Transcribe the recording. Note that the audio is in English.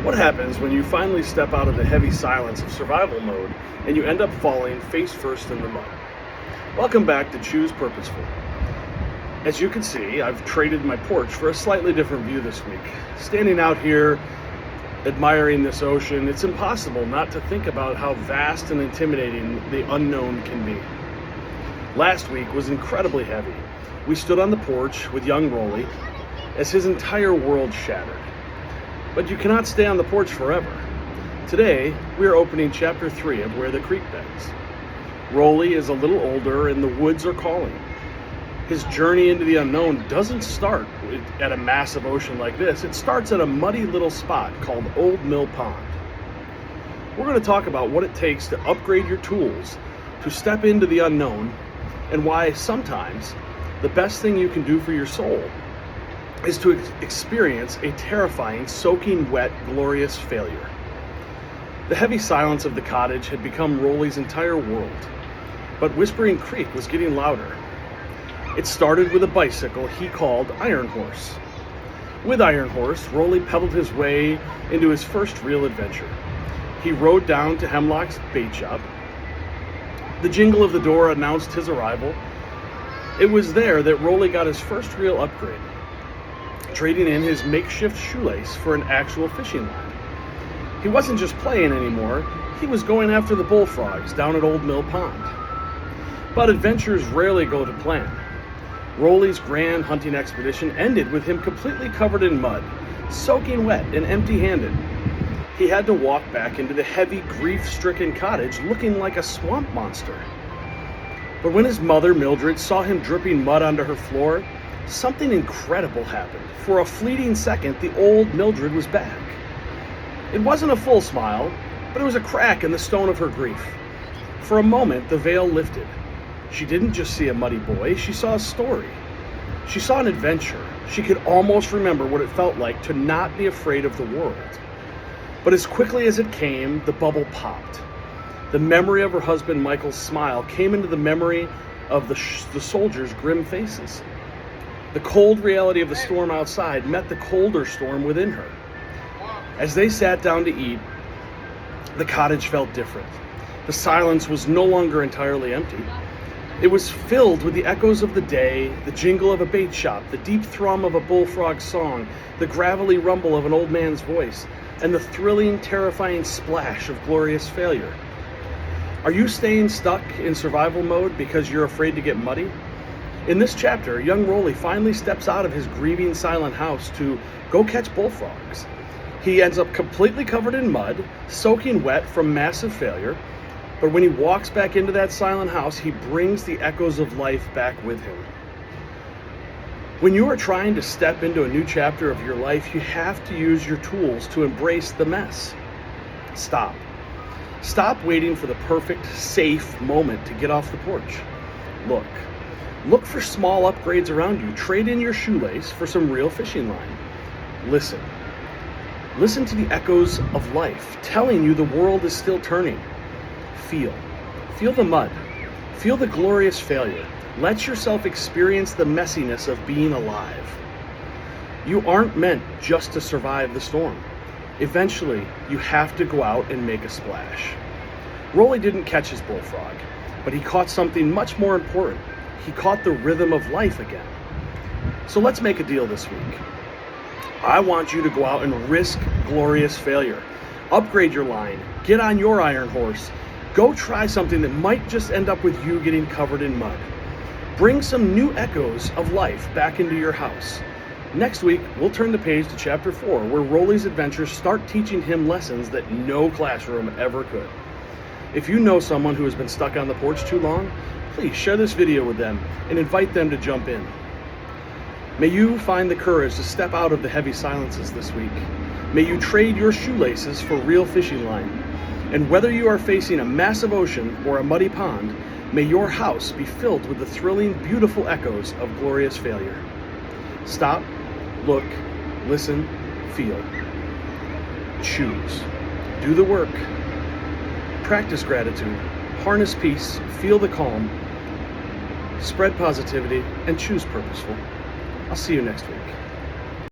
What happens when you finally step out of the heavy silence of survival mode and you end up falling face first in the mud? Welcome back to Choose Purposeful. As you can see, I've traded my porch for a slightly different view this week. Standing out here, admiring this ocean, it's impossible not to think about how vast and intimidating the unknown can be. Last week was incredibly heavy. We stood on the porch with young Rolli as his entire world shattered. But you cannot stay on the porch forever. Today, we are opening chapter 3 of Where the Creek Bends. Rolli is a little older and the woods are calling. His journey into the unknown doesn't start at a massive ocean like this. It starts at a muddy little spot called Old Mill Pond. We're going to talk about what it takes to upgrade your tools to step into the unknown and why sometimes the best thing you can do for your soul is to experience a terrifying, soaking wet, glorious failure. The heavy silence of the cottage had become Rolli's entire world, but Whispering Creek was getting louder. It started with a bicycle he called Ironhorse. With Ironhorse, Rolli pedaled his way into his first real adventure. He rode down to Hemlock's bait shop. The jingle of the door announced his arrival. It was there that Rolli got his first real upgrade, trading in his makeshift shoelace for an actual fishing line. He wasn't just playing anymore, he was going after the bullfrogs down at Old Mill Pond. But adventures rarely go to plan. Rolli's grand hunting expedition ended with him completely covered in mud, soaking wet and empty-handed. He had to walk back into the heavy, grief-stricken cottage looking like a swamp monster. But when his mother, Mildred, saw him dripping mud onto her floor, something incredible happened. For a fleeting second, the old Mildred was back. It wasn't a full smile, but it was a crack in the stone of her grief. For a moment, the veil lifted. She didn't just see a muddy boy, she saw a story. She saw an adventure. She could almost remember what it felt like to not be afraid of the world. But as quickly as it came, the bubble popped. The memory of her husband Michael's smile came into the memory of the soldiers' grim faces. The cold reality of the storm outside met the colder storm within her. As they sat down to eat, the cottage felt different. The silence was no longer entirely empty. It was filled with the echoes of the day, the jingle of a bait shop, the deep thrum of a bullfrog song, the gravelly rumble of an old man's voice, and the thrilling, terrifying splash of glorious failure. Are you staying stuck in survival mode because you're afraid to get muddy? In this chapter, young Rolli finally steps out of his grieving silent house to go catch bullfrogs. He ends up completely covered in mud, soaking wet from massive failure, but when he walks back into that silent house, he brings the echoes of life back with him. When you are trying to step into a new chapter of your life, you have to use your tools to embrace the mess. Stop. Stop waiting for the perfect, safe moment to get off the porch. Look. Look for small upgrades around you. Trade in your shoelace for some real fishing line. Listen. Listen to the echoes of life, telling you the world is still turning. Feel. Feel the mud. Feel the glorious failure. Let yourself experience the messiness of being alive. You aren't meant just to survive the storm. Eventually, you have to go out and make a splash. Rolli didn't catch his bullfrog, but he caught something much more important. He caught the rhythm of life again. So let's make a deal this week. I want you to go out and risk glorious failure. Upgrade your line. Get on your Ironhorse. Go try something that might just end up with you getting covered in mud. Bring some new echoes of life back into your house. Next week, we'll turn the page to chapter 4, where Rolli's adventures start teaching him lessons that no classroom ever could. If you know someone who has been stuck on the porch too long, please share this video with them and invite them to jump in. May you find the courage to step out of the heavy silences this week. May you trade your shoelaces for real fishing line. And whether you are facing a massive ocean or a muddy pond, may your house be filled with the thrilling, beautiful echoes of glorious failure. Stop, look, listen, feel. Choose. Do the work. Practice gratitude. Harness peace. Feel the calm. Spread positivity and choose purposeful. I'll see you next week.